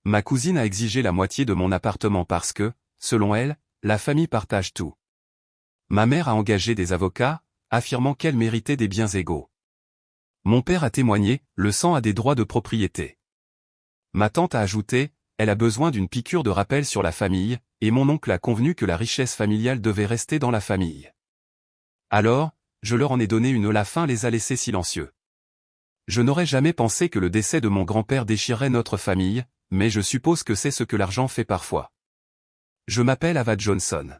Ma cousine a exigé la moitié de mon appartement parce que, selon elle, la famille partage tout. Ma mère a engagé des avocats, affirmant qu'elle méritait des biens égaux. Mon père a témoigné, le sang a des droits de propriété. Ma tante a ajouté, elle a besoin d'une piqûre de rappel sur la famille, et mon oncle a convenu que la richesse familiale devait rester dans la famille. Alors, je leur en ai donné une, la fin les a laissés silencieux. Je n'aurais jamais pensé que le décès de mon grand-père déchirerait notre famille, mais je suppose que c'est ce que l'argent fait parfois. Je m'appelle Ava Johnson.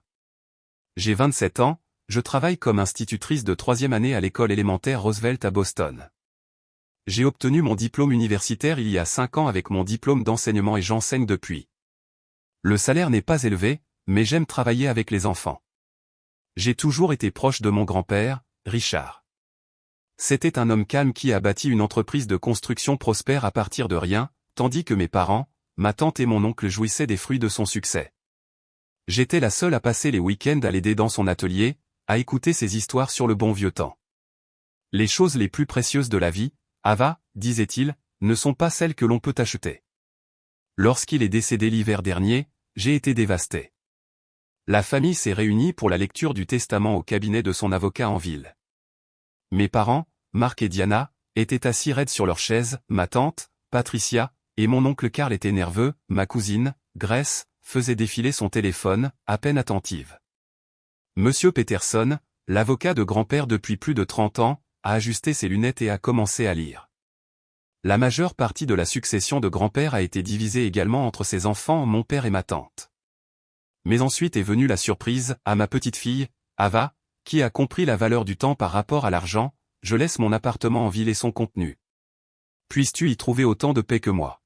J'ai 27 ans, je travaille comme institutrice de 3e année à l'école élémentaire Roosevelt à Boston. J'ai obtenu mon diplôme universitaire il y a 5 ans avec mon diplôme d'enseignement et j'enseigne depuis. Le salaire n'est pas élevé, mais j'aime travailler avec les enfants. J'ai toujours été proche de mon grand-père, Richard. C'était un homme calme qui a bâti une entreprise de construction prospère à partir de rien, tandis que mes parents, ma tante et mon oncle jouissaient des fruits de son succès. J'étais la seule à passer les week-ends à l'aider dans son atelier, à écouter ses histoires sur le bon vieux temps. Les choses les plus précieuses de la vie, Ava, disait-il, ne sont pas celles que l'on peut acheter. Lorsqu'il est décédé l'hiver dernier, j'ai été dévasté. La famille s'est réunie pour la lecture du testament au cabinet de son avocat en ville. Mes parents, Mark et Diana, étaient assis raides sur leur chaise, ma tante, Patricia, et mon oncle Karl était nerveux, ma cousine, Grace, faisait défiler son téléphone, à peine attentive. Monsieur Peterson, l'avocat de grand-père depuis plus de 30 ans, a ajusté ses lunettes et a commencé à lire. La majeure partie de la succession de grand-père a été divisée également entre ses enfants, mon père et ma tante. Mais ensuite est venue la surprise, à ma petite fille, Ava, qui a compris la valeur du temps par rapport à l'argent, je laisse mon appartement en ville et son contenu. Puisses-tu y trouver autant de paix que moi?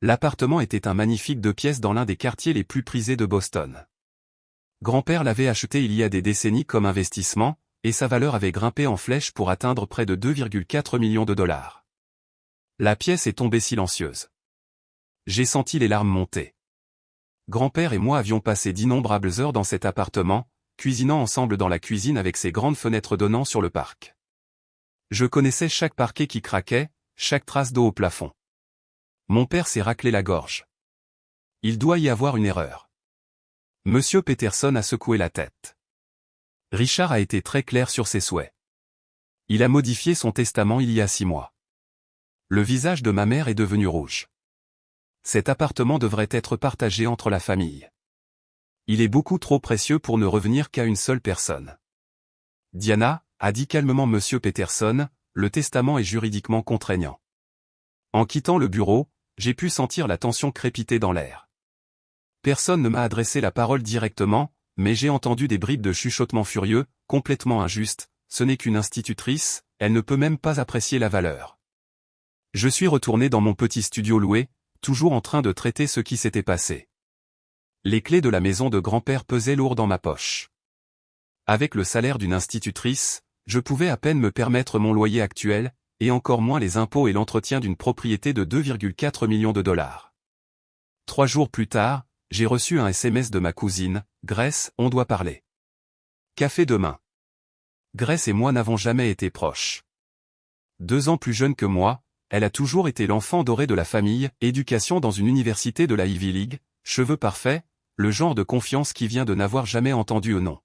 L'appartement était un magnifique 2 pièces dans l'un des quartiers les plus prisés de Boston. Grand-père l'avait acheté il y a des décennies comme investissement, et sa valeur avait grimpé en flèche pour atteindre près de 2,4 millions de dollars. La pièce est tombée silencieuse. J'ai senti les larmes monter. Grand-père et moi avions passé d'innombrables heures dans cet appartement, cuisinant ensemble dans la cuisine avec ses grandes fenêtres donnant sur le parc. Je connaissais chaque parquet qui craquait, chaque trace d'eau au plafond. Mon père s'est raclé la gorge. Il doit y avoir une erreur. Monsieur Peterson a secoué la tête. Richard a été très clair sur ses souhaits. Il a modifié son testament il y a 6 mois. Le visage de ma mère est devenu rouge. Cet appartement devrait être partagé entre la famille. Il est beaucoup trop précieux pour ne revenir qu'à une seule personne. Diana, a dit calmement Monsieur Peterson, le testament est juridiquement contraignant. En quittant le bureau, j'ai pu sentir la tension crépiter dans l'air. Personne ne m'a adressé la parole directement, mais j'ai entendu des bribes de chuchotements furieux, complètement injustes, ce n'est qu'une institutrice, elle ne peut même pas apprécier la valeur. Je suis retourné dans mon petit studio loué, toujours en train de traiter ce qui s'était passé. Les clés de la maison de grand-père pesaient lourd dans ma poche. Avec le salaire d'une institutrice, je pouvais à peine me permettre mon loyer actuel, et encore moins les impôts et l'entretien d'une propriété de 2,4 millions de dollars. 3 jours plus tard, j'ai reçu un SMS de ma cousine, Grace, on doit parler. Café demain. Grace et moi n'avons jamais été proches. 2 ans plus jeune que moi, elle a toujours été l'enfant doré de la famille, éducation dans une université de la Ivy League, cheveux parfaits, le genre de confiance qui vient de n'avoir jamais entendu au nom.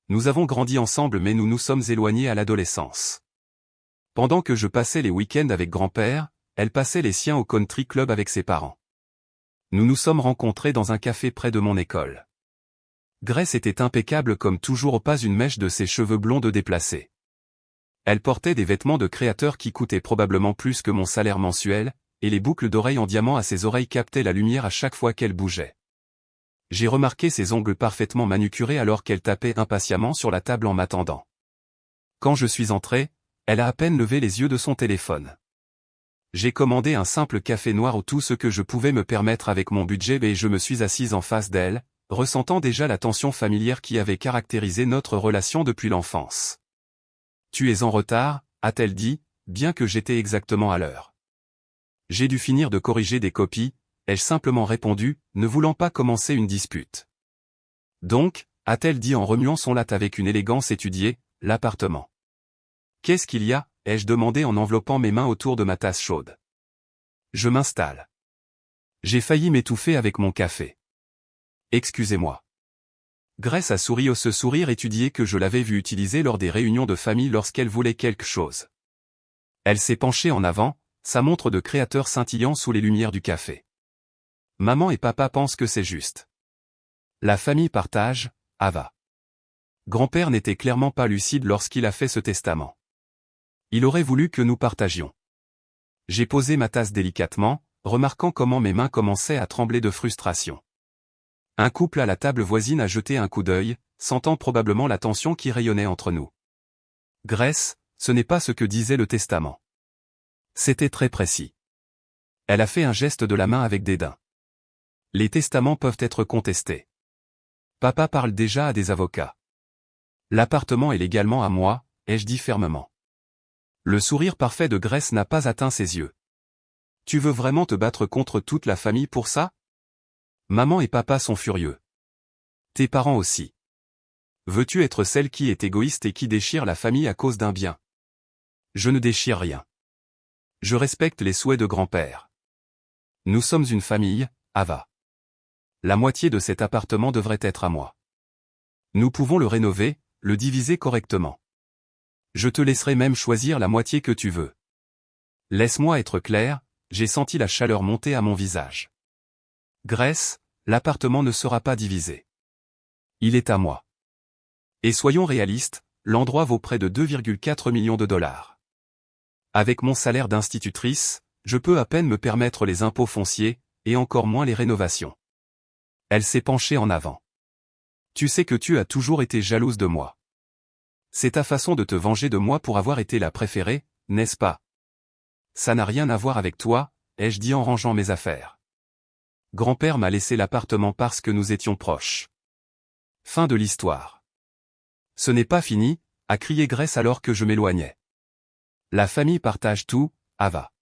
Nous avons grandi ensemble mais nous nous sommes éloignés à l'adolescence. Pendant que je passais les week-ends avec grand-père, elle passait les siens au country club avec ses parents. Nous nous sommes rencontrés dans un café près de mon école. Grace était impeccable comme toujours, pas une mèche de ses cheveux blonds de déplacés. Elle portait des vêtements de créateur qui coûtaient probablement plus que mon salaire mensuel, et les boucles d'oreilles en diamant à ses oreilles captaient la lumière à chaque fois qu'elle bougeait. J'ai remarqué ses ongles parfaitement manucurés alors qu'elle tapait impatiemment sur la table en m'attendant. Quand je suis entré, elle a à peine levé les yeux de son téléphone. J'ai commandé un simple café noir ou tout ce que je pouvais me permettre avec mon budget et je me suis assise en face d'elle, ressentant déjà la tension familière qui avait caractérisé notre relation depuis l'enfance. « Tu es en retard », a-t-elle dit, bien que j'étais exactement à l'heure. J'ai dû finir de corriger des copies, ai-je simplement répondu, ne voulant pas commencer une dispute. Donc, a-t-elle dit en remuant son latte avec une élégance étudiée, l'appartement. Qu'est-ce qu'il y a, ai-je demandé en enveloppant mes mains autour de ma tasse chaude. Je m'installe. J'ai failli m'étouffer avec mon café. Excusez-moi. Grace a souri. Ce sourire étudié que je l'avais vu utiliser lors des réunions de famille lorsqu'elle voulait quelque chose. Elle s'est penchée en avant, sa montre de créateur scintillant sous les lumières du café. Maman et papa pensent que c'est juste. La famille partage, Ava. Grand-père n'était clairement pas lucide lorsqu'il a fait ce testament. Il aurait voulu que nous partagions. J'ai posé ma tasse délicatement, remarquant comment mes mains commençaient à trembler de frustration. Un couple à la table voisine a jeté un coup d'œil, sentant probablement la tension qui rayonnait entre nous. Grace, ce n'est pas ce que disait le testament. C'était très précis. Elle a fait un geste de la main avec dédain. Les testaments peuvent être contestés. Papa parle déjà à des avocats. L'appartement est légalement à moi, ai-je dit fermement. Le sourire parfait de Grace n'a pas atteint ses yeux. Tu veux vraiment te battre contre toute la famille pour ça? Maman et papa sont furieux. Tes parents aussi. Veux-tu être celle qui est égoïste et qui déchire la famille à cause d'un bien? Je ne déchire rien. Je respecte les souhaits de grand-père. Nous sommes une famille, Ava. La moitié de cet appartement devrait être à moi. Nous pouvons le rénover, le diviser correctement. Je te laisserai même choisir la moitié que tu veux. Laisse-moi être clair, j'ai senti la chaleur monter à mon visage. Grace, l'appartement ne sera pas divisé. Il est à moi. Et soyons réalistes, l'endroit vaut près de 2,4 millions de dollars. Avec mon salaire d'institutrice, je peux à peine me permettre les impôts fonciers, et encore moins les rénovations. Elle s'est penchée en avant. Tu sais que tu as toujours été jalouse de moi. C'est ta façon de te venger de moi pour avoir été la préférée, n'est-ce pas? Ça n'a rien à voir avec toi, ai-je dit en rangeant mes affaires. Grand-père m'a laissé l'appartement parce que nous étions proches. Fin de l'histoire. Ce n'est pas fini, a crié Grace alors que je m'éloignais. La famille partage tout, Ava.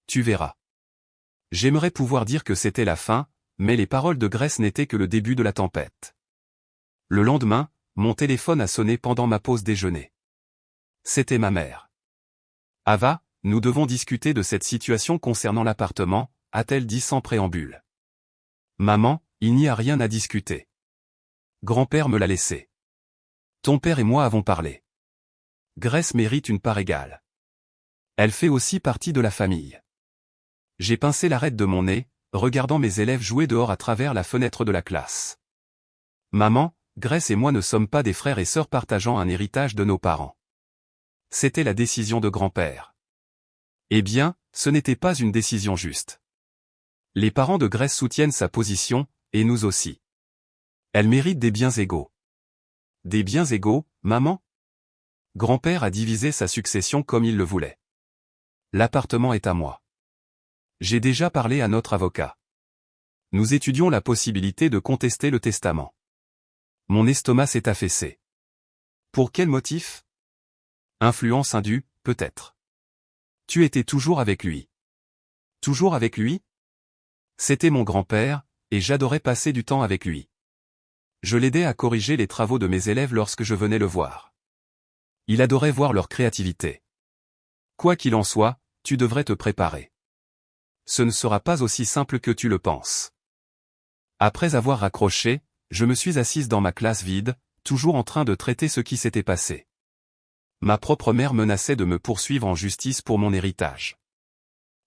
Tu verras. J'aimerais pouvoir dire que c'était la fin, mais les paroles de Grace n'étaient que le début de la tempête. Le lendemain, mon téléphone a sonné pendant ma pause déjeuner. C'était ma mère. Ava, nous devons discuter de cette situation concernant l'appartement, a-t-elle dit sans préambule. Maman, il n'y a rien à discuter. Grand-père me l'a laissé. Ton père et moi avons parlé. Grace mérite une part égale. Elle fait aussi partie de la famille. J'ai pincé l'arête de mon nez, regardant mes élèves jouer dehors à travers la fenêtre de la classe. Maman, Grace et moi ne sommes pas des frères et sœurs partageant un héritage de nos parents. C'était la décision de grand-père. Eh bien, ce n'était pas une décision juste. Les parents de Grace soutiennent sa position, et nous aussi. Elle mérite des biens égaux. Des biens égaux, maman? Grand-père a divisé sa succession comme il le voulait. L'appartement est à moi. J'ai déjà parlé à notre avocat. Nous étudions la possibilité de contester le testament. Mon estomac s'est affaissé. Pour quel motif? Influence indue, peut-être. Tu étais toujours avec lui. Toujours avec lui? C'était mon grand-père, et j'adorais passer du temps avec lui. Je l'aidais à corriger les travaux de mes élèves lorsque je venais le voir. Il adorait voir leur créativité. Quoi qu'il en soit, tu devrais te préparer. Ce ne sera pas aussi simple que tu le penses. Après avoir raccroché, je me suis assise dans ma classe vide, toujours en train de traiter ce qui s'était passé. Ma propre mère menaçait de me poursuivre en justice pour mon héritage.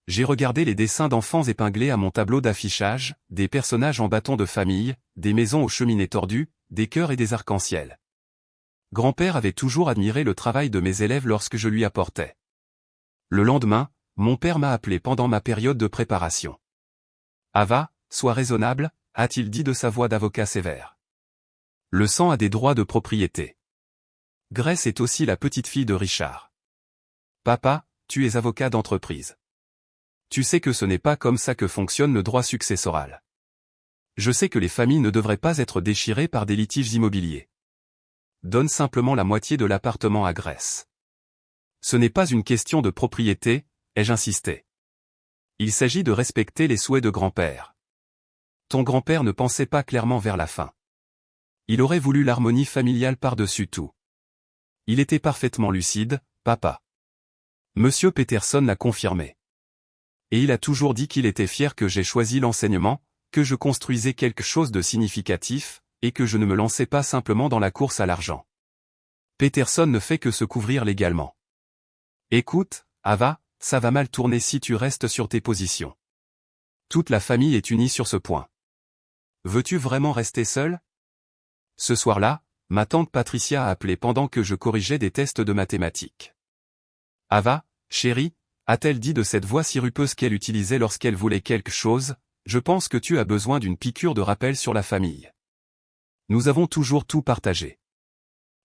J'ai regardé les dessins d'enfants épinglés à mon tableau d'affichage, des personnages en bâton de famille, des maisons aux cheminées tordues, des cœurs et des arcs-en-ciel. Grand-père avait toujours admiré le travail de mes élèves lorsque je lui apportais. Le lendemain, mon père m'a appelé pendant ma période de préparation. Ava, sois raisonnable, a-t-il dit de sa voix d'avocat sévère. Le sang a des droits de propriété. Grace est aussi la petite-fille de Richard. Papa, tu es avocat d'entreprise. Tu sais que ce n'est pas comme ça que fonctionne le droit successoral. Je sais que les familles ne devraient pas être déchirées par des litiges immobiliers. Donne simplement la moitié de l'appartement à Grace. Ce n'est pas une question de propriété, ai-je insisté. Il s'agit de respecter les souhaits de grand-père. Ton grand-père ne pensait pas clairement vers la fin. Il aurait voulu l'harmonie familiale par-dessus tout. Il était parfaitement lucide, papa. Monsieur Peterson l'a confirmé. Et il a toujours dit qu'il était fier que j'ai choisi l'enseignement, que je construisais quelque chose de significatif, et que je ne me lançais pas simplement dans la course à l'argent. Peterson ne fait que se couvrir légalement. Écoute, Ava, ça va mal tourner si tu restes sur tes positions. Toute la famille est unie sur ce point. Veux-tu vraiment rester seul? Ce soir-là, ma tante Patricia a appelé pendant que je corrigeais des tests de mathématiques. Ava, chérie, a-t-elle dit de cette voix sirupeuse qu'elle utilisait lorsqu'elle voulait quelque chose, je pense que tu as besoin d'une piqûre de rappel sur la famille. Nous avons toujours tout partagé.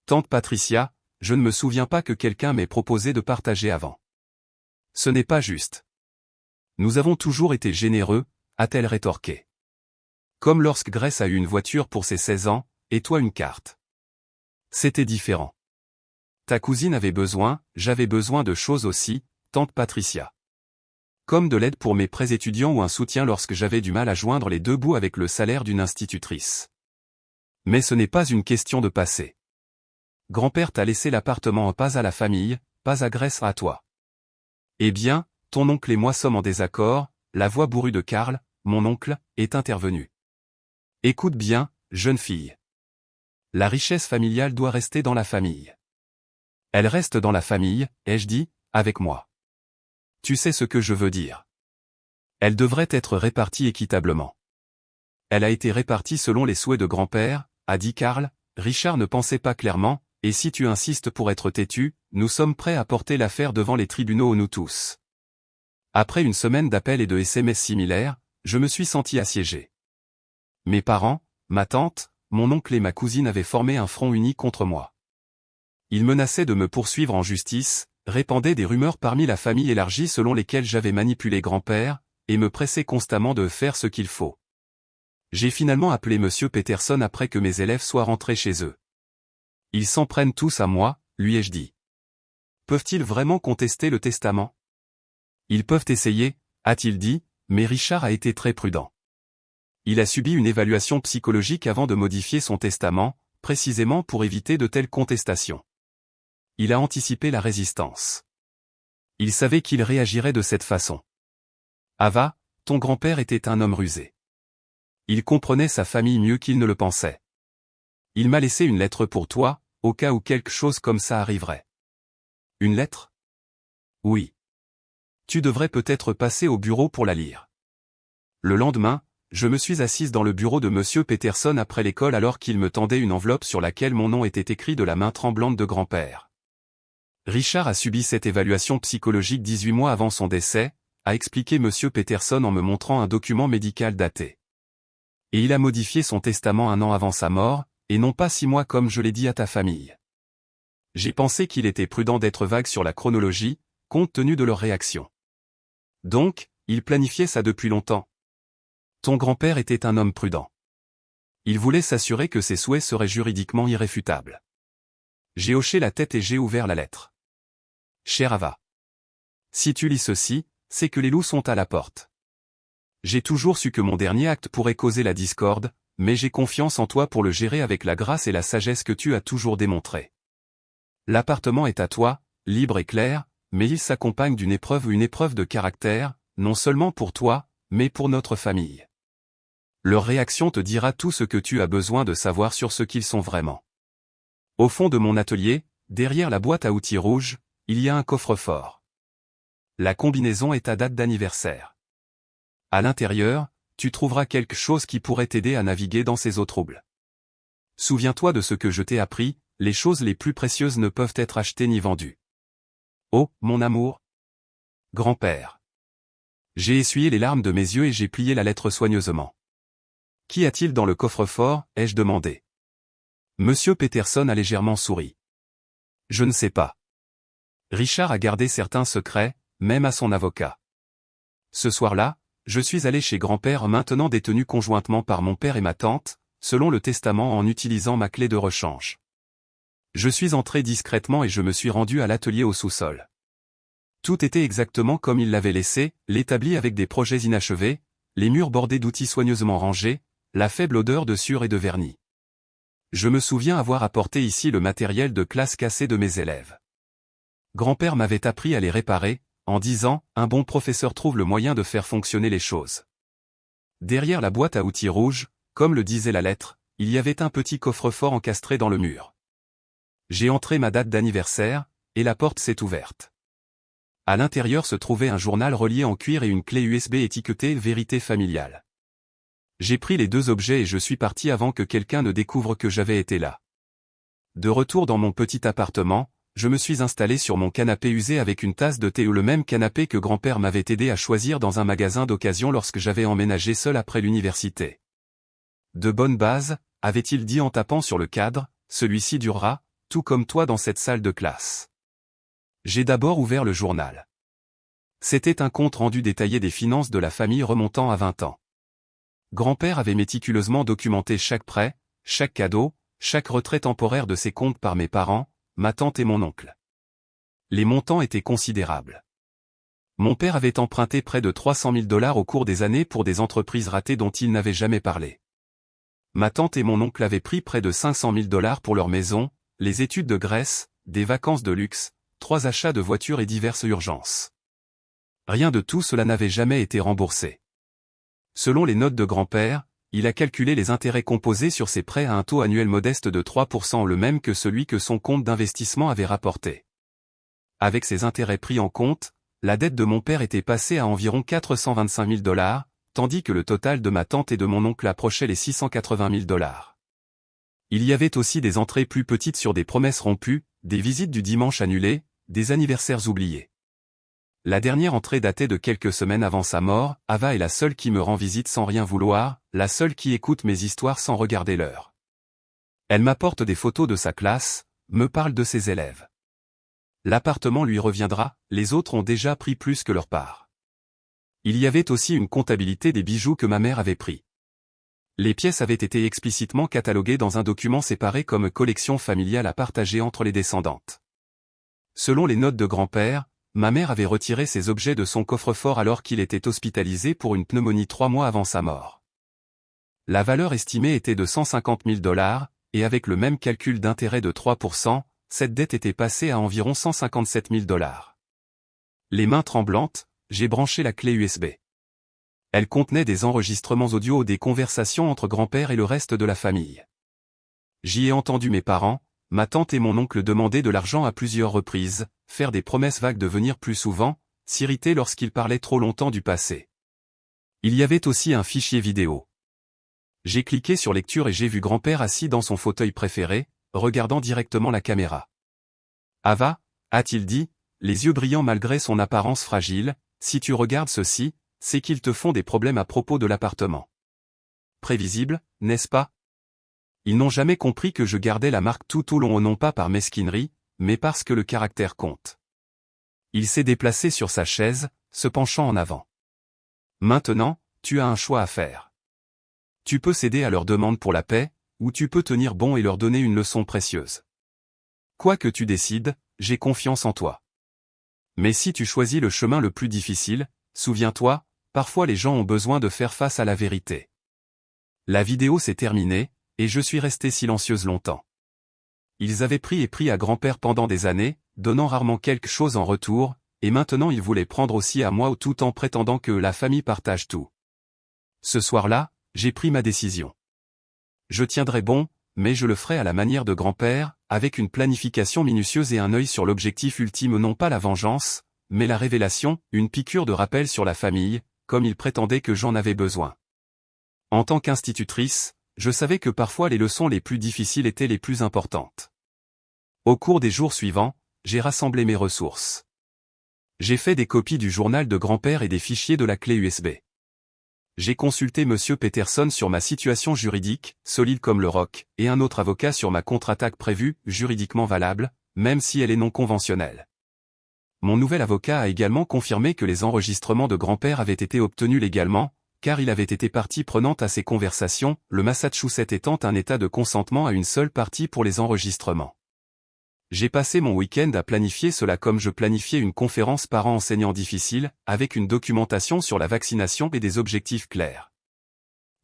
Tante Patricia, je ne me souviens pas que quelqu'un m'ait proposé de partager avant. Ce n'est pas juste. Nous avons toujours été généreux, a-t-elle rétorqué. Comme lorsque Grace a eu une voiture pour ses 16 ans, et toi une carte. C'était différent. Ta cousine avait besoin, j'avais besoin de choses aussi, tante Patricia. Comme de l'aide pour mes prêts étudiants ou un soutien lorsque j'avais du mal à joindre les deux bouts avec le salaire d'une institutrice. Mais ce n'est pas une question de passé. Grand-père t'a laissé l'appartement pas à la famille, pas à Grace à toi. Eh bien, ton oncle et moi sommes en désaccord, la voix bourrue de Karl, mon oncle, est intervenue. Écoute bien, jeune fille. La richesse familiale doit rester dans la famille. Elle reste dans la famille, ai-je dit, avec moi. Tu sais ce que je veux dire. Elle devrait être répartie équitablement. Elle a été répartie selon les souhaits de grand-père, a dit Karl. Richard ne pensait pas clairement, et si tu insistes pour être têtu, nous sommes prêts à porter l'affaire devant les tribunaux nous tous. Après une semaine d'appels et de SMS similaires, je me suis senti assiégé. Mes parents, ma tante, mon oncle et ma cousine avaient formé un front uni contre moi. Ils menaçaient de me poursuivre en justice, répandaient des rumeurs parmi la famille élargie selon lesquelles j'avais manipulé grand-père, et me pressaient constamment de faire ce qu'il faut. J'ai finalement appelé Monsieur Peterson après que mes élèves soient rentrés chez eux. Ils s'en prennent tous à moi, lui ai-je dit. Peuvent-ils vraiment contester le testament? Ils peuvent essayer, a-t-il dit, mais Richard a été très prudent. Il a subi une évaluation psychologique avant de modifier son testament, précisément pour éviter de telles contestations. Il a anticipé la résistance. Il savait qu'il réagirait de cette façon. Ava, ton grand-père était un homme rusé. Il comprenait sa famille mieux qu'il ne le pensait. Il m'a laissé une lettre pour toi, au cas où quelque chose comme ça arriverait. Une lettre? Oui. Tu devrais peut-être passer au bureau pour la lire. Le lendemain, je me suis assise dans le bureau de Monsieur Peterson après l'école alors qu'il me tendait une enveloppe sur laquelle mon nom était écrit de la main tremblante de grand-père. Richard a subi cette évaluation psychologique 18 mois avant son décès, a expliqué Monsieur Peterson en me montrant un document médical daté. Et il a modifié son testament 1 an avant sa mort, et non pas 6 mois comme je l'ai dit à ta famille. J'ai pensé qu'il était prudent d'être vague sur la chronologie, compte tenu de leur réaction. Donc, il planifiait ça depuis longtemps. Ton grand-père était un homme prudent. Il voulait s'assurer que ses souhaits seraient juridiquement irréfutables. J'ai hoché la tête et j'ai ouvert la lettre. Cher Ava. Si tu lis ceci, c'est que les loups sont à la porte. J'ai toujours su que mon dernier acte pourrait causer la discorde, mais j'ai confiance en toi pour le gérer avec la grâce et la sagesse que tu as toujours démontrées. L'appartement est à toi, libre et clair, mais il s'accompagne d'une épreuve ou une épreuve de caractère, non seulement pour toi, mais pour notre famille. Leur réaction te dira tout ce que tu as besoin de savoir sur ce qu'ils sont vraiment. Au fond de mon atelier, derrière la boîte à outils rouge, il y a un coffre-fort. La combinaison est ta date d'anniversaire. À l'intérieur, tu trouveras quelque chose qui pourrait t'aider à naviguer dans ces eaux troubles. Souviens-toi de ce que je t'ai appris, les choses les plus précieuses ne peuvent être achetées ni vendues. Oh, mon amour. Grand-père. J'ai essuyé les larmes de mes yeux et j'ai plié la lettre soigneusement. Qu'y a-t-il dans le coffre-fort, ai-je demandé. Monsieur Peterson a légèrement souri. Je ne sais pas. Richard a gardé certains secrets, même à son avocat. Ce soir-là, je suis allé chez grand-père maintenant détenu conjointement par mon père et ma tante, selon le testament en utilisant ma clé de rechange. Je suis entré discrètement et je me suis rendu à l'atelier au sous-sol. Tout était exactement comme il l'avait laissé, l'établi avec des projets inachevés, les murs bordés d'outils soigneusement rangés, la faible odeur de sueur et de vernis. Je me souviens avoir apporté ici le matériel de classe cassé de mes élèves. Grand-père m'avait appris à les réparer, en disant « Un bon professeur trouve le moyen de faire fonctionner les choses ». Derrière la boîte à outils rouge, comme le disait la lettre, il y avait un petit coffre-fort encastré dans le mur. J'ai entré ma date d'anniversaire, et la porte s'est ouverte. À l'intérieur se trouvait un journal relié en cuir et une clé USB étiquetée « Vérité familiale ». J'ai pris les deux objets et je suis parti avant que quelqu'un ne découvre que j'avais été là. De retour dans mon petit appartement, je me suis installé sur mon canapé usé avec une tasse de thé ou le même canapé que grand-père m'avait aidé à choisir dans un magasin d'occasion lorsque j'avais emménagé seul après l'université. De bonnes bases, avait-il dit en tapant sur le cadre, celui-ci durera, tout comme toi dans cette salle de classe. J'ai d'abord ouvert le journal. C'était un compte rendu détaillé des finances de la famille remontant à 20 ans. Grand-père avait méticuleusement documenté chaque prêt, chaque cadeau, chaque retrait temporaire de ses comptes par mes parents, ma tante et mon oncle. Les montants étaient considérables. Mon père avait emprunté près de 300 000 $ au cours des années pour des entreprises ratées dont il n'avait jamais parlé. Ma tante et mon oncle avaient pris près de 500 000 $ pour leur maison, les études de Grèce, des vacances de luxe, 3 achats de voitures et diverses urgences. Rien de tout cela n'avait jamais été remboursé. Selon les notes de grand-père, il a calculé les intérêts composés sur ses prêts à un taux annuel modeste de 3%, le même que celui que son compte d'investissement avait rapporté. Avec ces intérêts pris en compte, la dette de mon père était passée à environ 425 000 $, tandis que le total de ma tante et de mon oncle approchait les 680 000 $. Il y avait aussi des entrées plus petites sur des promesses rompues, des visites du dimanche annulées, des anniversaires oubliés. La dernière entrée datait de quelques semaines avant sa mort. Ava est la seule qui me rend visite sans rien vouloir, la seule qui écoute mes histoires sans regarder l'heure. Elle m'apporte des photos de sa classe, me parle de ses élèves. L'appartement lui reviendra, les autres ont déjà pris plus que leur part. Il y avait aussi une comptabilité des bijoux que ma mère avait pris. Les pièces avaient été explicitement cataloguées dans un document séparé comme collection familiale à partager entre les descendantes. Selon les notes de grand-père, ma mère avait retiré ces objets de son coffre-fort alors qu'il était hospitalisé pour une pneumonie 3 mois avant sa mort. La valeur estimée était de 150 000 $, et avec le même calcul d'intérêt de 3%, cette dette était passée à environ 157 000 $. Les mains tremblantes, j'ai branché la clé USB. Elle contenait des enregistrements audio des conversations entre grand-père et le reste de la famille. J'y ai entendu mes parents, ma tante et mon oncle demander de l'argent à plusieurs reprises, faire des promesses vagues de venir plus souvent, s'irriter lorsqu'ils parlaient trop longtemps du passé. Il y avait aussi un fichier vidéo. J'ai cliqué sur lecture et j'ai vu grand-père assis dans son fauteuil préféré, regardant directement la caméra. « Ava, a-t-il dit, les yeux brillants malgré son apparence fragile, si tu regardes ceci, c'est qu'ils te font des problèmes à propos de l'appartement. Prévisible, n'est-ce pas ? Ils n'ont jamais compris que je gardais la marque tout au long, non pas par mesquinerie, mais parce que le caractère compte. » Il s'est déplacé sur sa chaise, se penchant en avant. « Maintenant, tu as un choix à faire. Tu peux céder à leurs demandes pour la paix, ou tu peux tenir bon et leur donner une leçon précieuse. Quoi que tu décides, j'ai confiance en toi. Mais si tu choisis le chemin le plus difficile, souviens-toi, parfois les gens ont besoin de faire face à la vérité. » La vidéo s'est terminée, et je suis restée silencieuse longtemps. Ils avaient pris et pris à grand-père pendant des années, donnant rarement quelque chose en retour, et maintenant ils voulaient prendre aussi à moi tout en prétendant que la famille partage tout. Ce soir-là, j'ai pris ma décision. Je tiendrai bon, mais je le ferai à la manière de grand-père, avec une planification minutieuse et un œil sur l'objectif ultime, non pas la vengeance, mais la révélation, une piqûre de rappel sur la famille, comme il prétendait que j'en avais besoin. En tant qu'institutrice, je savais que parfois les leçons les plus difficiles étaient les plus importantes. Au cours des jours suivants, j'ai rassemblé mes ressources. J'ai fait des copies du journal de grand-père et des fichiers de la clé USB. J'ai consulté Monsieur Peterson sur ma situation juridique, solide comme le roc, et un autre avocat sur ma contre-attaque prévue, juridiquement valable, même si elle est non conventionnelle. Mon nouvel avocat a également confirmé que les enregistrements de grand-père avaient été obtenus légalement, car il avait été partie prenante à ces conversations, le Massachusetts étant un état de consentement à une seule partie pour les enregistrements. J'ai passé mon week-end à planifier cela comme je planifiais une conférence parents-enseignants difficile, avec une documentation sur la vaccination et des objectifs clairs.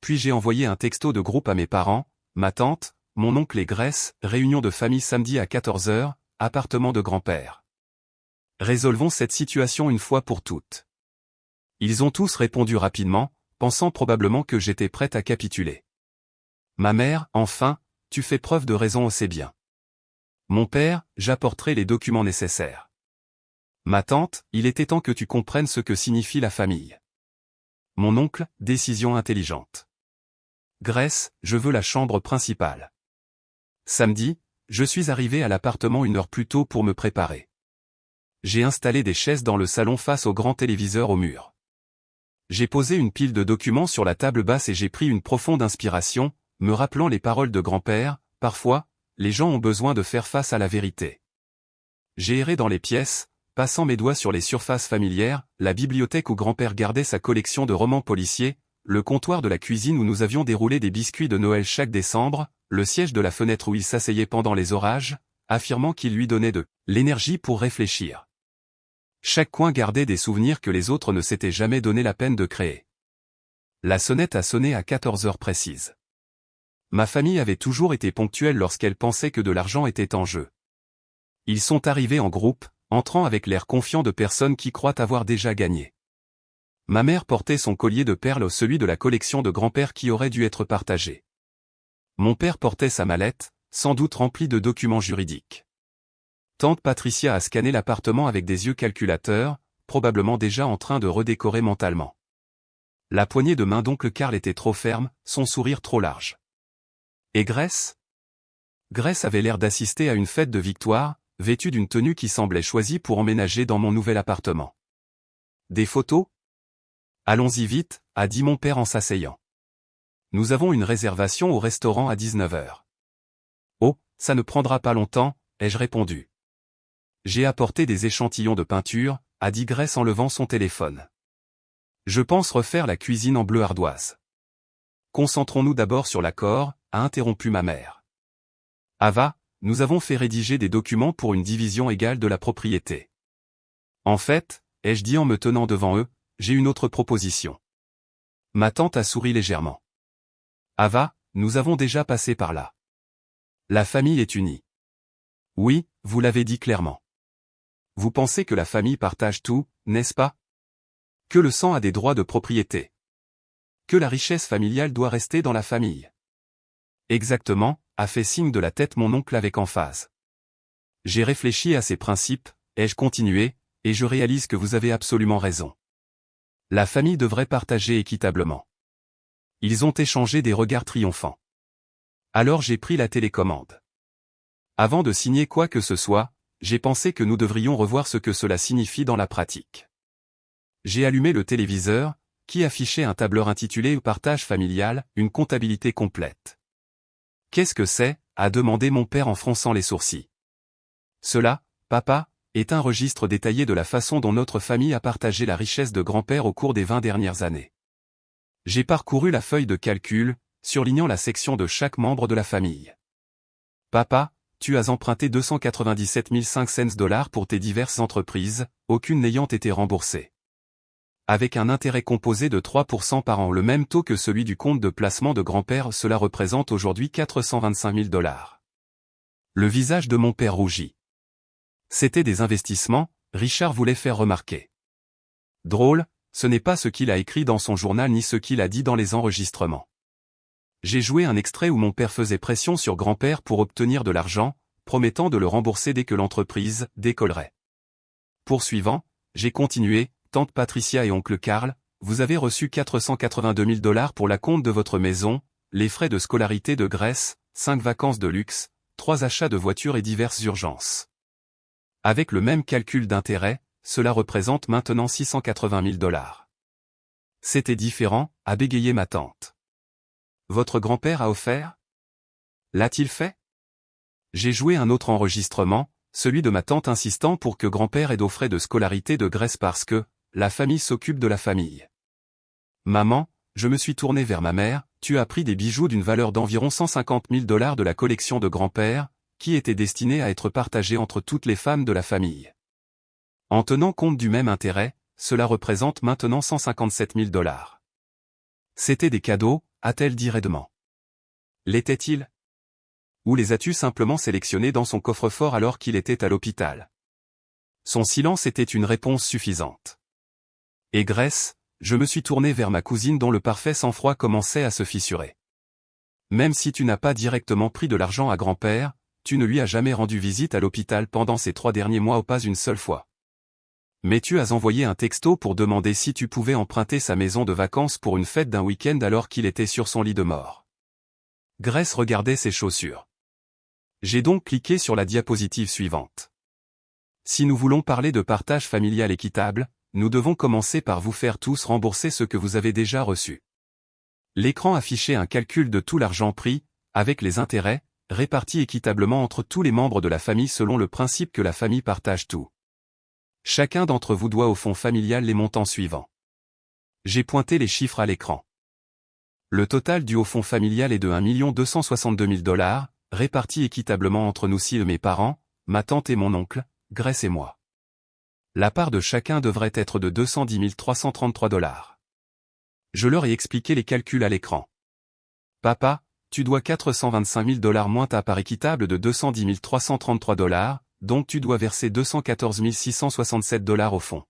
Puis j'ai envoyé un texto de groupe à mes parents, ma tante, mon oncle et Grèce, réunion de famille samedi à 14 h, appartement de grand-père. Résolvons cette situation une fois pour toutes. Ils ont tous répondu rapidement, pensant probablement que j'étais prête à capituler. Ma mère, enfin, tu fais preuve de raison assez bien. Mon père, j'apporterai les documents nécessaires. Ma tante, il était temps que tu comprennes ce que signifie la famille. Mon oncle, décision intelligente. Grace, je veux la chambre principale. Samedi, je suis arrivé à l'appartement 1 heure plus tôt pour me préparer. J'ai installé des chaises dans le salon face au grand téléviseur au mur. J'ai posé une pile de documents sur la table basse et j'ai pris une profonde inspiration, me rappelant les paroles de grand-père, parfois, les gens ont besoin de faire face à la vérité. J'ai erré dans les pièces, passant mes doigts sur les surfaces familières, la bibliothèque où grand-père gardait sa collection de romans policiers, le comptoir de la cuisine où nous avions déroulé des biscuits de Noël chaque décembre, le siège de la fenêtre où il s'asseyait pendant les orages, affirmant qu'il lui donnait de l'énergie pour réfléchir. Chaque coin gardait des souvenirs que les autres ne s'étaient jamais donné la peine de créer. La sonnette a sonné à 14 heures précises. Ma famille avait toujours été ponctuelle lorsqu'elle pensait que de l'argent était en jeu. Ils sont arrivés en groupe, entrant avec l'air confiant de personnes qui croient avoir déjà gagné. Ma mère portait son collier de perles, celui de la collection de grand-père qui aurait dû être partagé. Mon père portait sa mallette, sans doute remplie de documents juridiques. Tante Patricia a scanné l'appartement avec des yeux calculateurs, probablement déjà en train de redécorer mentalement. La poignée de main d'oncle Karl était trop ferme, son sourire trop large. Et Grace ? Grace avait l'air d'assister à une fête de victoire, vêtue d'une tenue qui semblait choisie pour emménager dans mon nouvel appartement. Des photos ? Allons-y vite, a dit mon père en s'asseyant. Nous avons une réservation au restaurant à 19 heures. Oh, ça ne prendra pas longtemps, ai-je répondu. J'ai apporté des échantillons de peinture, a dit Grace en levant son téléphone. Je pense refaire la cuisine en bleu ardoise. Concentrons-nous d'abord sur l'accord, a interrompu ma mère. Ava, nous avons fait rédiger des documents pour une division égale de la propriété. En fait, ai-je dit en me tenant devant eux, j'ai une autre proposition. Ma tante a souri légèrement. Ava, nous avons déjà passé par là. La famille est unie. Oui, vous l'avez dit clairement. Vous pensez que la famille partage tout, n'est-ce pas? Que le sang a des droits de propriété. Que la richesse familiale doit rester dans la famille. Exactement, a fait signe de la tête mon oncle avec emphase. J'ai réfléchi à ces principes, ai-je continué, et je réalise que vous avez absolument raison. La famille devrait partager équitablement. Ils ont échangé des regards triomphants. Alors j'ai pris la télécommande. Avant de signer quoi que ce soit, j'ai pensé que nous devrions revoir ce que cela signifie dans la pratique. J'ai allumé le téléviseur, qui affichait un tableur intitulé « Partage familial, une comptabilité complète ». Qu'est-ce que c'est ? A demandé mon père en fronçant les sourcils. Cela, papa, est un registre détaillé de la façon dont notre famille a partagé la richesse de grand-père au cours des 20 dernières années. J'ai parcouru la feuille de calcul, surlignant la section de chaque membre de la famille. Papa, tu as emprunté 297 500 $ pour tes diverses entreprises, aucune n'ayant été remboursée. Avec un intérêt composé de 3% par an, le même taux que celui du compte de placement de grand-père, cela représente aujourd'hui 425 000 $. Le visage de mon père rougit. C'était des investissements, Richard voulait faire remarquer. Drôle, ce n'est pas ce qu'il a écrit dans son journal ni ce qu'il a dit dans les enregistrements. J'ai joué un extrait où mon père faisait pression sur grand-père pour obtenir de l'argent, promettant de le rembourser dès que l'entreprise décollerait. Poursuivant, j'ai continué, tante Patricia et oncle Karl, vous avez reçu 482 000 $ pour la compte de votre maison, les frais de scolarité de Grace, 5 vacances de luxe, 3 achats de voitures et diverses urgences. Avec le même calcul d'intérêt, cela représente maintenant 680 000 $. C'était différent, a bégayé ma tante. Votre grand-père a offert? L'a-t-il fait? J'ai joué un autre enregistrement, celui de ma tante insistant pour que grand-père aide aux frais de scolarité de Grace parce que la famille s'occupe de la famille. Maman, je me suis tourné vers ma mère, tu as pris des bijoux d'une valeur d'environ 150 000 $ de la collection de grand-père, qui était destinée à être partagée entre toutes les femmes de la famille. En tenant compte du même intérêt, cela représente maintenant 157 000 $. C'était des cadeaux, a-t-elle dit raidement. L'étaient-ils? Ou les as-tu simplement sélectionnés dans son coffre-fort alors qu'il était à l'hôpital? Son silence était une réponse suffisante. Et Grace, je me suis tourné vers ma cousine dont le parfait sang-froid commençait à se fissurer. Même si tu n'as pas directement pris de l'argent à grand-père, tu ne lui as jamais rendu visite à l'hôpital pendant ces 3 derniers mois ou pas une seule fois. Mais tu as envoyé un texto pour demander si tu pouvais emprunter sa maison de vacances pour une fête d'un week-end alors qu'il était sur son lit de mort. Grace regardait ses chaussures. J'ai donc cliqué sur la diapositive suivante. Si nous voulons parler de partage familial équitable, nous devons commencer par vous faire tous rembourser ce que vous avez déjà reçu. L'écran affichait un calcul de tout l'argent pris, avec les intérêts, répartis équitablement entre tous les membres de la famille selon le principe que la famille partage tout. Chacun d'entre vous doit au fonds familial les montants suivants. J'ai pointé les chiffres à l'écran. Le total dû au fonds familial est de 1 262 000 $, répartis équitablement entre nous et mes parents, ma tante et mon oncle, Grace et moi. La part de chacun devrait être de 210 333 $. Je leur ai expliqué les calculs à l'écran. Papa, tu dois 425 000 $ moins ta part équitable de 210 333 $, donc tu dois verser 214 667 $ au fond.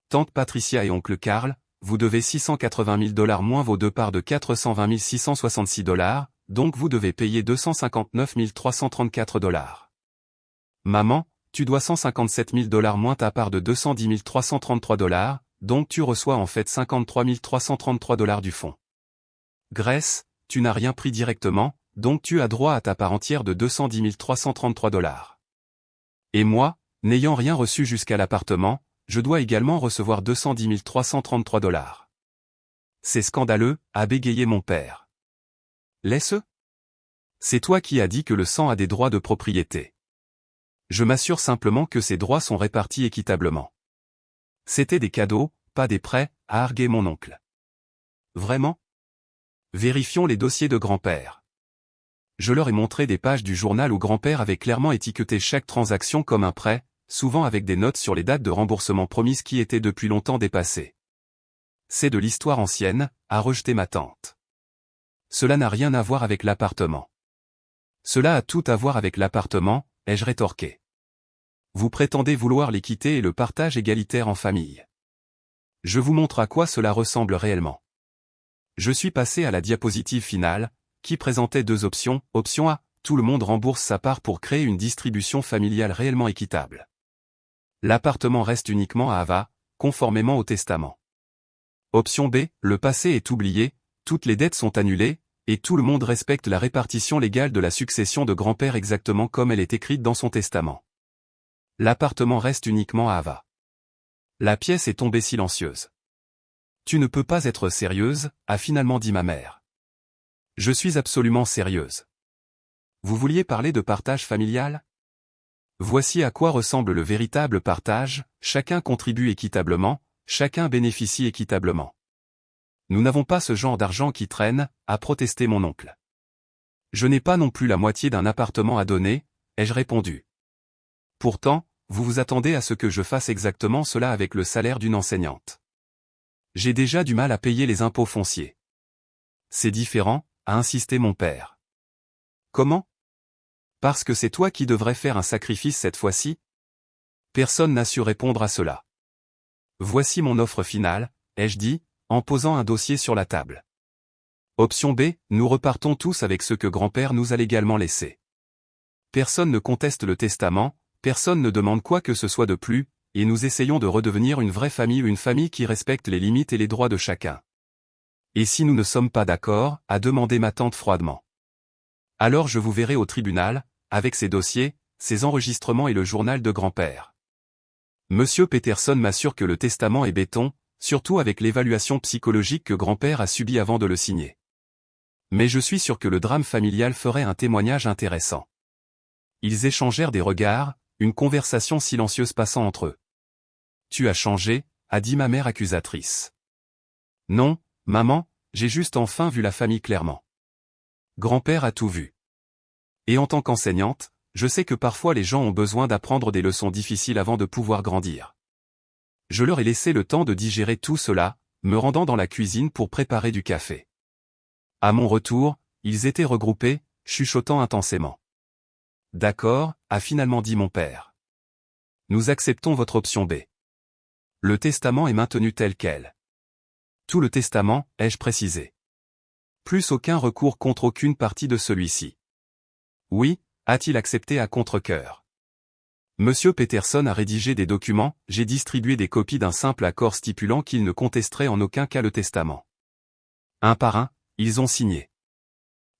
Tante Patricia et oncle Karl, vous devez 680 000 $ moins vos deux parts de 420 666 $, donc vous devez payer 259 334 $. Maman, tu dois 157 000 $ moins ta part de 210 333 $, donc tu reçois en fait 53 333 $ du fonds. Grace, tu n'as rien pris directement, donc tu as droit à ta part entière de 210 333 $. Et moi, n'ayant rien reçu jusqu'à l'appartement, je dois également recevoir 210 333 $. C'est scandaleux, a bégayé mon père. Laisse-le. C'est toi qui as dit que le sang a des droits de propriété. Je m'assure simplement que ces droits sont répartis équitablement. C'était des cadeaux, pas des prêts, a argué mon oncle. Vraiment? Vérifions les dossiers de grand-père. Je leur ai montré des pages du journal où grand-père avait clairement étiqueté chaque transaction comme un prêt, souvent avec des notes sur les dates de remboursement promises qui étaient depuis longtemps dépassées. C'est de l'histoire ancienne, a rejeté ma tante. Cela n'a rien à voir avec l'appartement. Cela a tout à voir avec l'appartement, ai-je rétorqué. Vous prétendez vouloir l'équité et le partage égalitaire en famille. Je vous montre à quoi cela ressemble réellement. Je suis passé à la diapositive finale, qui présentait 2 options. Option A, tout le monde rembourse sa part pour créer une distribution familiale réellement équitable. L'appartement reste uniquement à Ava, conformément au testament. Option B, le passé est oublié, toutes les dettes sont annulées, et tout le monde respecte la répartition légale de la succession de grand-père exactement comme elle est écrite dans son testament. L'appartement reste uniquement à Ava. La pièce est tombée silencieuse. Tu ne peux pas être sérieuse, a finalement dit ma mère. Je suis absolument sérieuse. Vous vouliez parler de partage familial? Voici à quoi ressemble le véritable partage, chacun contribue équitablement, chacun bénéficie équitablement. Nous n'avons pas ce genre d'argent qui traîne, a protesté mon oncle. Je n'ai pas non plus la moitié d'un appartement à donner, ai-je répondu. Pourtant, vous vous attendez à ce que je fasse exactement cela avec le salaire d'une enseignante. J'ai déjà du mal à payer les impôts fonciers. C'est différent, a insisté mon père. Comment? Parce que c'est toi qui devrais faire un sacrifice cette fois-ci? Personne n'a su répondre à cela. Voici mon offre finale, ai-je dit, en posant un dossier sur la table. Option B, nous repartons tous avec ce que grand-père nous a légalement laissé. Personne ne conteste le testament, personne ne demande quoi que ce soit de plus, et nous essayons de redevenir une vraie famille ou une famille qui respecte les limites et les droits de chacun. Et si nous ne sommes pas d'accord, a demandé ma tante froidement. Alors je vous verrai au tribunal, avec ces dossiers, ces enregistrements et le journal de grand-père. Monsieur Peterson m'assure que le testament est béton, surtout avec l'évaluation psychologique que grand-père a subie avant de le signer. Mais je suis sûr que le drame familial ferait un témoignage intéressant. Ils échangèrent des regards, une conversation silencieuse passant entre eux. Tu as changé, a dit ma mère accusatrice. Non, maman, j'ai juste enfin vu la famille clairement. Grand-père a tout vu. Et en tant qu'enseignante, je sais que parfois les gens ont besoin d'apprendre des leçons difficiles avant de pouvoir grandir. Je leur ai laissé le temps de digérer tout cela, me rendant dans la cuisine pour préparer du café. À mon retour, ils étaient regroupés, chuchotant intensément. D'accord, a finalement dit mon père. Nous acceptons votre option B. Le testament est maintenu tel quel. Tout le testament, ai-je précisé. Plus aucun recours contre aucune partie de celui-ci. Oui, a-t-il accepté à contre-cœur. Monsieur Peterson a rédigé des documents, j'ai distribué des copies d'un simple accord stipulant qu'il ne contesterait en aucun cas le testament. Un par un, ils ont signé.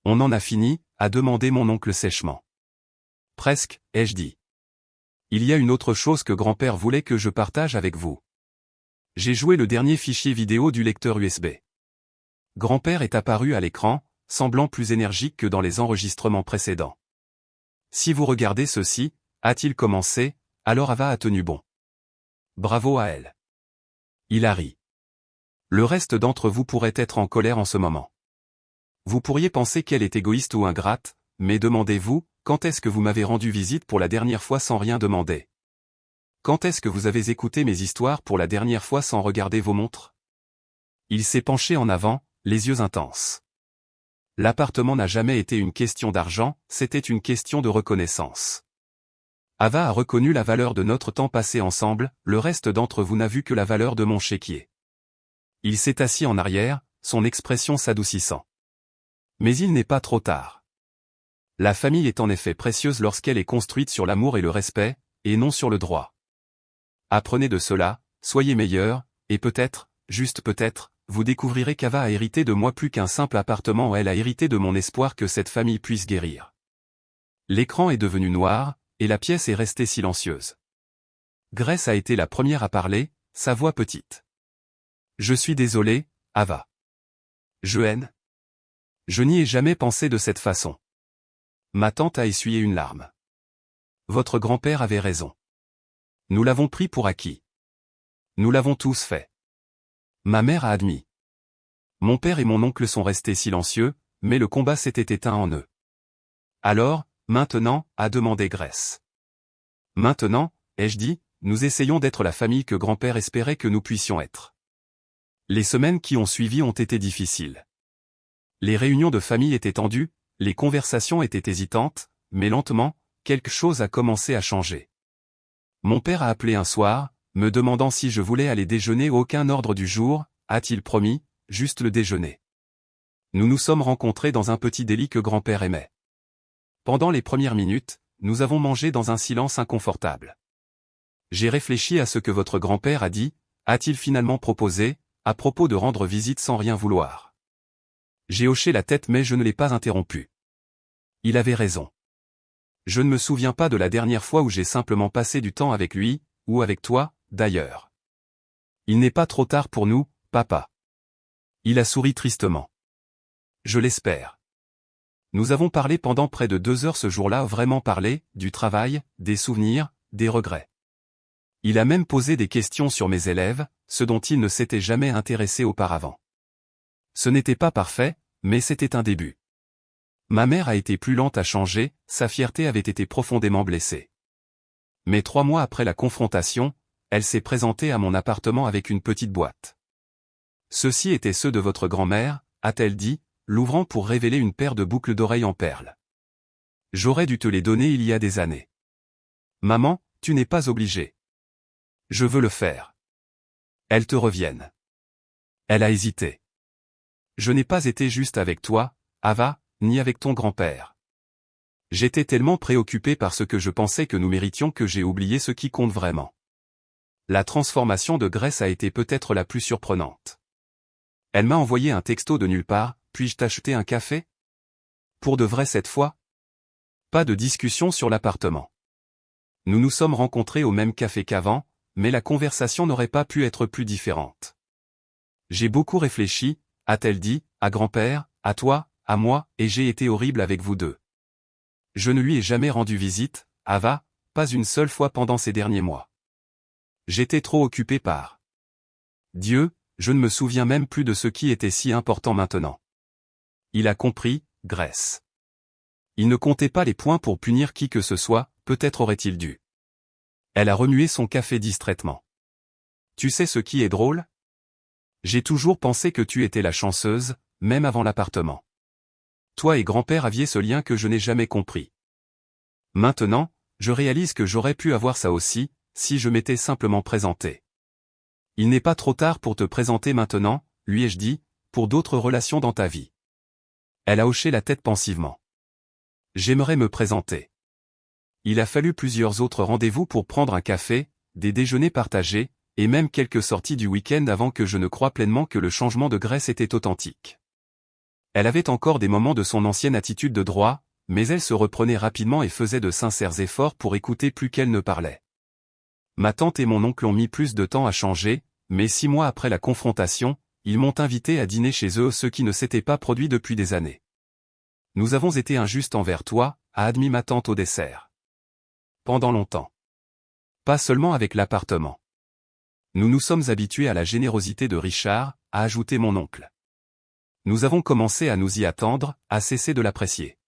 On en a fini, a demandé mon oncle sèchement. Presque, ai-je dit. Il y a une autre chose que grand-père voulait que je partage avec vous. J'ai joué le dernier fichier vidéo du lecteur USB. Grand-père est apparu à l'écran, semblant plus énergique que dans les enregistrements précédents. Si vous regardez ceci, a-t-il commencé, alors Ava a tenu bon. Bravo à elle. Il a ri. Le reste d'entre vous pourrait être en colère en ce moment. Vous pourriez penser qu'elle est égoïste ou ingrate, mais demandez-vous, quand est-ce que vous m'avez rendu visite pour la dernière fois sans rien demander? Quand est-ce que vous avez écouté mes histoires pour la dernière fois sans regarder vos montres? Il s'est penché en avant, les yeux intenses. L'appartement n'a jamais été une question d'argent, c'était une question de reconnaissance. Ava a reconnu la valeur de notre temps passé ensemble, le reste d'entre vous n'a vu que la valeur de mon chéquier. Il s'est assis en arrière, son expression s'adoucissant. Mais il n'est pas trop tard. La famille est en effet précieuse lorsqu'elle est construite sur l'amour et le respect, et non sur le droit. Apprenez de cela, soyez meilleurs, et peut-être, juste peut-être, vous découvrirez qu'Ava a hérité de moi plus qu'un simple appartement, elle a hérité de mon espoir que cette famille puisse guérir. L'écran est devenu noir, et la pièce est restée silencieuse. Grace a été la première à parler, sa voix petite. Je suis désolé, Ava. Je haine. Je n'y ai jamais pensé de cette façon. Ma tante a essuyé une larme. Votre grand-père avait raison. Nous l'avons pris pour acquis. Nous l'avons tous fait. Ma mère a admis. Mon père et mon oncle sont restés silencieux, mais le combat s'était éteint en eux. Alors, maintenant, a demandé Grace. Maintenant, ai-je dit, nous essayons d'être la famille que grand-père espérait que nous puissions être. Les semaines qui ont suivi ont été difficiles. Les réunions de famille étaient tendues, les conversations étaient hésitantes, mais lentement, quelque chose a commencé à changer. Mon père a appelé un soir, me demandant si je voulais aller déjeuner, aucun ordre du jour, a-t-il promis, juste le déjeuner. Nous nous sommes rencontrés dans un petit délit que grand-père aimait. Pendant les premières minutes, nous avons mangé dans un silence inconfortable. J'ai réfléchi à ce que votre grand-père a dit, a-t-il finalement proposé, à propos de rendre visite sans rien vouloir. J'ai hoché la tête mais je ne l'ai pas interrompu. Il avait raison. Je ne me souviens pas de la dernière fois où j'ai simplement passé du temps avec lui, ou avec toi, d'ailleurs. Il n'est pas trop tard pour nous, papa. Il a souri tristement. Je l'espère. Nous avons parlé pendant près de 2 heures ce jour-là, vraiment parlé, du travail, des souvenirs, des regrets. Il a même posé des questions sur mes élèves, ce dont il ne s'était jamais intéressé auparavant. Ce n'était pas parfait, mais c'était un début. Ma mère a été plus lente à changer, sa fierté avait été profondément blessée. Mais 3 mois après la confrontation, elle s'est présentée à mon appartement avec une petite boîte. Ceux-ci étaient ceux de votre grand-mère, a-t-elle dit, l'ouvrant pour révéler une paire de boucles d'oreilles en perles. J'aurais dû te les donner il y a des années. Maman, tu n'es pas obligée. Je veux le faire. Elles te reviennent. Elle a hésité. Je n'ai pas été juste avec toi, Ava, ni avec ton grand-père. J'étais tellement préoccupé par ce que je pensais que nous méritions que j'ai oublié ce qui compte vraiment. La transformation de Grace a été peut-être la plus surprenante. Elle m'a envoyé un texto de nulle part, puis-je t'acheter un café? Pour de vrai cette fois? Pas de discussion sur l'appartement. Nous nous sommes rencontrés au même café qu'avant, mais la conversation n'aurait pas pu être plus différente. J'ai beaucoup réfléchi, a-t-elle dit, à grand-père, à toi, à moi, et j'ai été horrible avec vous deux. Je ne lui ai jamais rendu visite, Ava, pas une seule fois pendant ces derniers mois. J'étais trop occupé par Dieu, je ne me souviens même plus de ce qui était si important maintenant. Il a compris, Grace. Il ne comptait pas les points pour punir qui que ce soit, peut-être aurait-il dû. Elle a remué son café distraitement. Tu sais ce qui est drôle? J'ai toujours pensé que tu étais la chanceuse, même avant l'appartement. Toi et grand-père aviez ce lien que je n'ai jamais compris. Maintenant, je réalise que j'aurais pu avoir ça aussi, si je m'étais simplement présenté. Il n'est pas trop tard pour te présenter maintenant, lui ai-je dit, pour d'autres relations dans ta vie. Elle a hoché la tête pensivement. J'aimerais me présenter. Il a fallu plusieurs autres rendez-vous pour prendre un café, des déjeuners partagés, et même quelques sorties du week-end avant que je ne croie pleinement que le changement de Grace était authentique. Elle avait encore des moments de son ancienne attitude de droit, mais elle se reprenait rapidement et faisait de sincères efforts pour écouter plus qu'elle ne parlait. Ma tante et mon oncle ont mis plus de temps à changer, mais 6 mois après la confrontation, ils m'ont invité à dîner chez eux, ce qui ne s'était pas produit depuis des années. Nous avons été injustes envers toi, a admis ma tante au dessert. Pendant longtemps. Pas seulement avec l'appartement. Nous nous sommes habitués à la générosité de Richard, a ajouté mon oncle. Nous avons commencé à nous y attendre, à cesser de l'apprécier.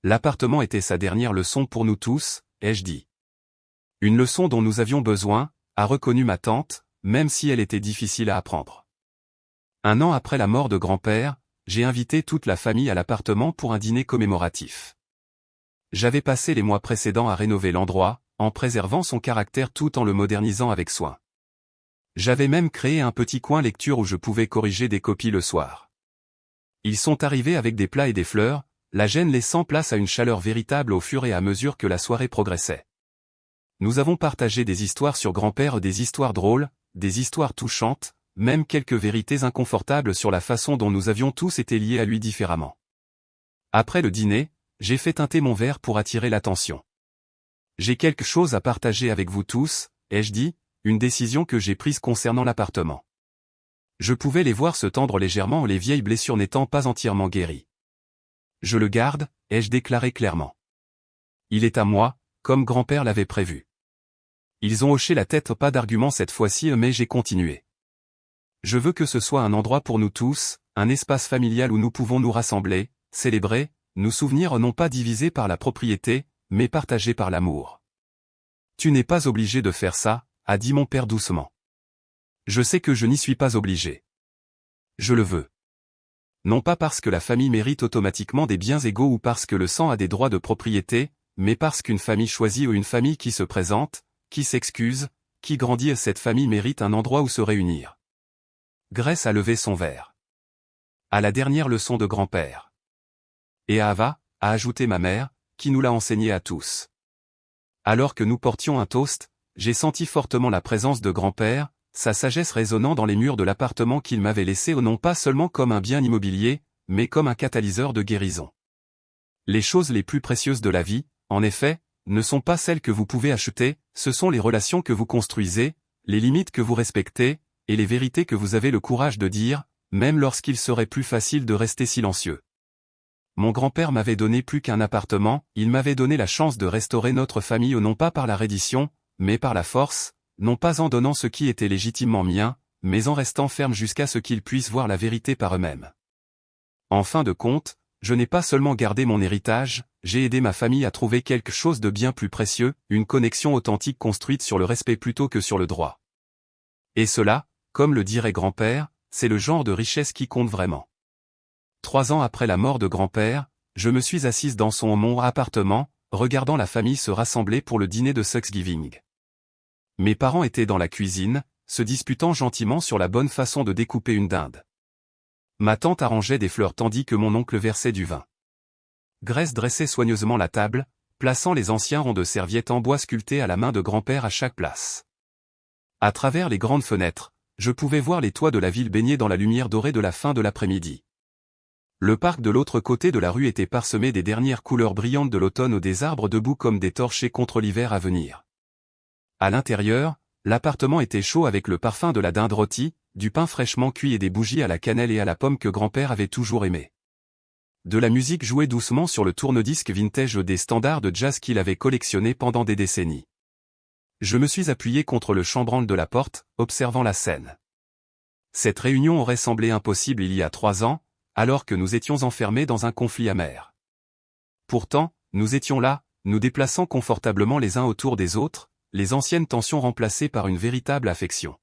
L'appartement était sa dernière leçon pour nous tous, ai-je dit. Une leçon dont nous avions besoin, a reconnu ma tante, même si elle était difficile à apprendre. 1 an après la mort de grand-père, j'ai invité toute la famille à l'appartement pour un dîner commémoratif. J'avais passé les mois précédents à rénover l'endroit, en préservant son caractère tout en le modernisant avec soin. J'avais même créé un petit coin lecture où je pouvais corriger des copies le soir. Ils sont arrivés avec des plats et des fleurs, la gêne laissant place à une chaleur véritable au fur et à mesure que la soirée progressait. Nous avons partagé des histoires sur grand-père, des histoires drôles, des histoires touchantes, même quelques vérités inconfortables sur la façon dont nous avions tous été liés à lui différemment. Après le dîner, j'ai fait teinter mon verre pour attirer l'attention. J'ai quelque chose à partager avec vous tous, ai-je dit, une décision que j'ai prise concernant l'appartement. Je pouvais les voir se tendre légèrement, les vieilles blessures n'étant pas entièrement guéries. Je le garde, ai-je déclaré clairement. Il est à moi, comme grand-père l'avait prévu. Ils ont hoché la tête, pas d'argument cette fois-ci, mais j'ai continué. Je veux que ce soit un endroit pour nous tous, un espace familial où nous pouvons nous rassembler, célébrer, nous souvenir non pas divisés par la propriété, mais partagés par l'amour. Tu n'es pas obligé de faire ça, a dit mon père doucement. Je sais que je n'y suis pas obligé. Je le veux. Non pas parce que la famille mérite automatiquement des biens égaux ou parce que le sang a des droits de propriété, mais parce qu'une famille choisie ou une famille qui se présente, qui s'excuse, qui grandit, cette famille mérite un endroit où se réunir. Grace a levé son verre. À la dernière leçon de grand-père. Et à Ava, a ajouté ma mère, qui nous l'a enseigné à tous. Alors que nous portions un toast, j'ai senti fortement la présence de grand-père, sa sagesse résonnant dans les murs de l'appartement qu'il m'avait laissé, non pas seulement comme un bien immobilier, mais comme un catalyseur de guérison. Les choses les plus précieuses de la vie, en effet, ne sont pas celles que vous pouvez acheter, ce sont les relations que vous construisez, les limites que vous respectez, et les vérités que vous avez le courage de dire, même lorsqu'il serait plus facile de rester silencieux. Mon grand-père m'avait donné plus qu'un appartement, il m'avait donné la chance de restaurer notre famille non pas par la reddition, mais par la force, non pas en donnant ce qui était légitimement mien, mais en restant ferme jusqu'à ce qu'ils puissent voir la vérité par eux-mêmes. En fin de compte, je n'ai pas seulement gardé mon héritage, j'ai aidé ma famille à trouver quelque chose de bien plus précieux, une connexion authentique construite sur le respect plutôt que sur le droit. Et cela, comme le dirait grand-père, c'est le genre de richesse qui compte vraiment. 3 ans après la mort de grand-père, je me suis assise dans mon appartement, regardant la famille se rassembler pour le dîner de Thanksgiving. Mes parents étaient dans la cuisine, se disputant gentiment sur la bonne façon de découper une dinde. Ma tante arrangeait des fleurs tandis que mon oncle versait du vin. Grace dressait soigneusement la table, plaçant les anciens ronds de serviettes en bois sculptés à la main de grand-père à chaque place. À travers les grandes fenêtres, je pouvais voir les toits de la ville baignés dans la lumière dorée de la fin de l'après-midi. Le parc de l'autre côté de la rue était parsemé des dernières couleurs brillantes de l'automne ou des arbres debout comme des torchers contre l'hiver à venir. À l'intérieur, l'appartement était chaud avec le parfum de la dinde rôtie, du pain fraîchement cuit et des bougies à la cannelle et à la pomme que grand-père avait toujours aimé. De la musique jouait doucement sur le tourne-disque vintage des standards de jazz qu'il avait collectionnés pendant des décennies. Je me suis appuyé contre le chambranle de la porte, observant la scène. Cette réunion aurait semblé impossible il y a 3 ans, alors que nous étions enfermés dans un conflit amer. Pourtant, nous étions là, nous déplaçant confortablement les uns autour des autres, les anciennes tensions remplacées par une véritable affection.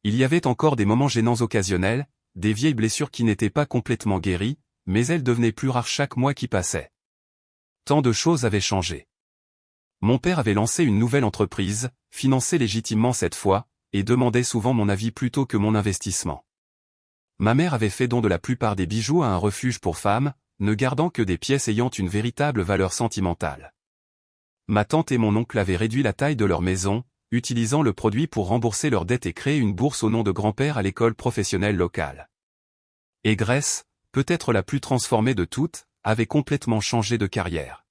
Il y avait encore des moments gênants occasionnels, des vieilles blessures qui n'étaient pas complètement guéries, mais elles devenaient plus rares chaque mois qui passait. Tant de choses avaient changé. Mon père avait lancé une nouvelle entreprise, financée légitimement cette fois, et demandait souvent mon avis plutôt que mon investissement. Ma mère avait fait don de la plupart des bijoux à un refuge pour femmes, ne gardant que des pièces ayant une véritable valeur sentimentale. Ma tante et mon oncle avaient réduit la taille de leur maison, utilisant le produit pour rembourser leurs dettes et créer une bourse au nom de grand-père à l'école professionnelle locale. Et Grace, peut-être la plus transformée de toutes, avait complètement changé de carrière.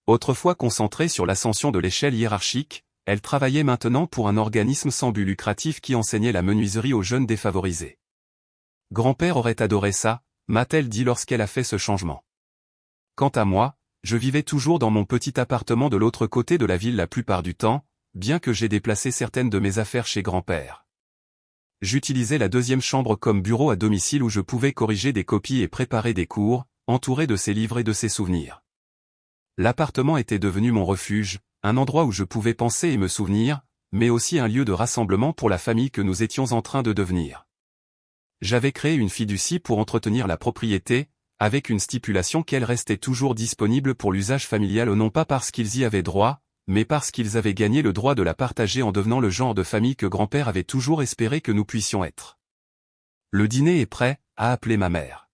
Autrefois concentrée sur l'ascension de l'échelle hiérarchique, elle travaillait maintenant pour un organisme sans but lucratif qui enseignait la menuiserie aux jeunes défavorisés. Grand-père aurait adoré ça, m'a-t-elle dit lorsqu'elle a fait ce changement. Quant à moi, je vivais toujours dans mon petit appartement de l'autre côté de la ville la plupart du temps, bien que j'ai déplacé certaines de mes affaires chez grand-père. J'utilisais la deuxième chambre comme bureau à domicile où je pouvais corriger des copies et préparer des cours, entouré de ses livres et de ses souvenirs. L'appartement était devenu mon refuge, un endroit où je pouvais penser et me souvenir, mais aussi un lieu de rassemblement pour la famille que nous étions en train de devenir. J'avais créé une fiducie pour entretenir la propriété, avec une stipulation qu'elle restait toujours disponible pour l'usage familial non pas parce qu'ils y avaient droit, mais parce qu'ils avaient gagné le droit de la partager en devenant le genre de famille que grand-père avait toujours espéré que nous puissions être. Le dîner est prêt, a appelé ma mère.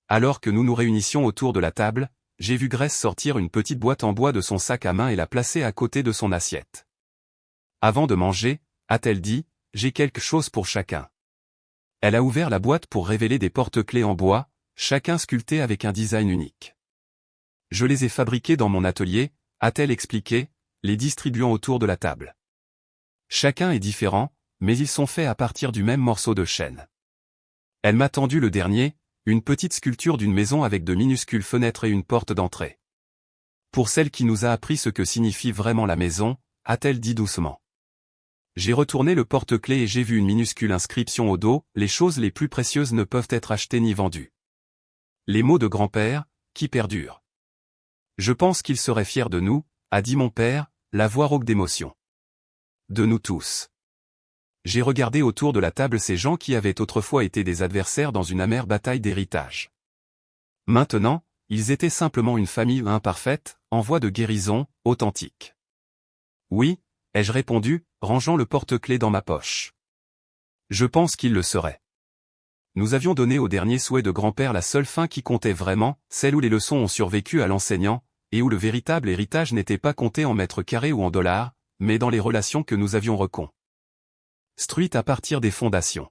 Alors que nous nous réunissions autour de la table, j'ai vu Grace sortir une petite boîte en bois de son sac à main et la placer à côté de son assiette. Avant de manger, a-t-elle dit, j'ai quelque chose pour chacun. Elle a ouvert la boîte pour révéler des porte-clés en bois, chacun sculpté avec un design unique. Je les ai fabriqués dans mon atelier, a-t-elle expliqué, les distribuant autour de la table. Chacun est différent, mais ils sont faits à partir du même morceau de chêne. Elle m'a tendu le dernier, une petite sculpture d'une maison avec de minuscules fenêtres et une porte d'entrée. Pour celle qui nous a appris ce que signifie vraiment la maison, a-t-elle dit doucement. J'ai retourné le porte-clés et j'ai vu une minuscule inscription au dos, les choses les plus précieuses ne peuvent être achetées ni vendues. Les mots de grand-père, qui perdurent. Je pense qu'il serait fier de nous, a dit mon père, la voix rauque d'émotion. De nous tous. J'ai regardé autour de la table ces gens qui avaient autrefois été des adversaires dans une amère bataille d'héritage. Maintenant, ils étaient simplement une famille imparfaite, en voie de guérison, authentique. Oui, ai-je répondu, rangeant le porte-clés dans ma poche. Je pense qu'ils le seraient. Nous avions donné au dernier souhait de grand-père la seule fin qui comptait vraiment, celle où les leçons ont survécu à l'enseignant, et où le véritable héritage n'était pas compté en mètres carrés ou en dollars, mais dans les relations que nous avions reconstruites à partir des fondations.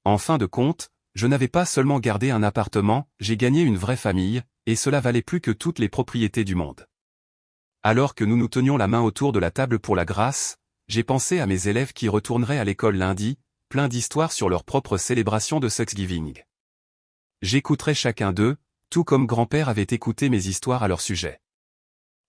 En fin de compte, je n'avais pas seulement gardé un appartement, j'ai gagné une vraie famille, et cela valait plus que toutes les propriétés du monde. Alors que nous nous tenions la main autour de la table pour la grâce, j'ai pensé à mes élèves qui retourneraient à l'école lundi, plein d'histoires sur leur propre célébration de Thanksgiving. J'écouterais chacun d'eux, tout comme grand-père avait écouté mes histoires à leur sujet.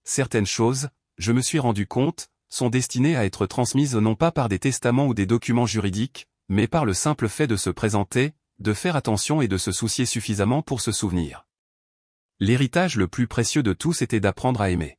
Certaines choses, je me suis rendu compte, sont destinées à être transmises non pas par des testaments ou des documents juridiques, mais par le simple fait de se présenter, de faire attention et de se soucier suffisamment pour se souvenir. L'héritage le plus précieux de tous était d'apprendre à aimer.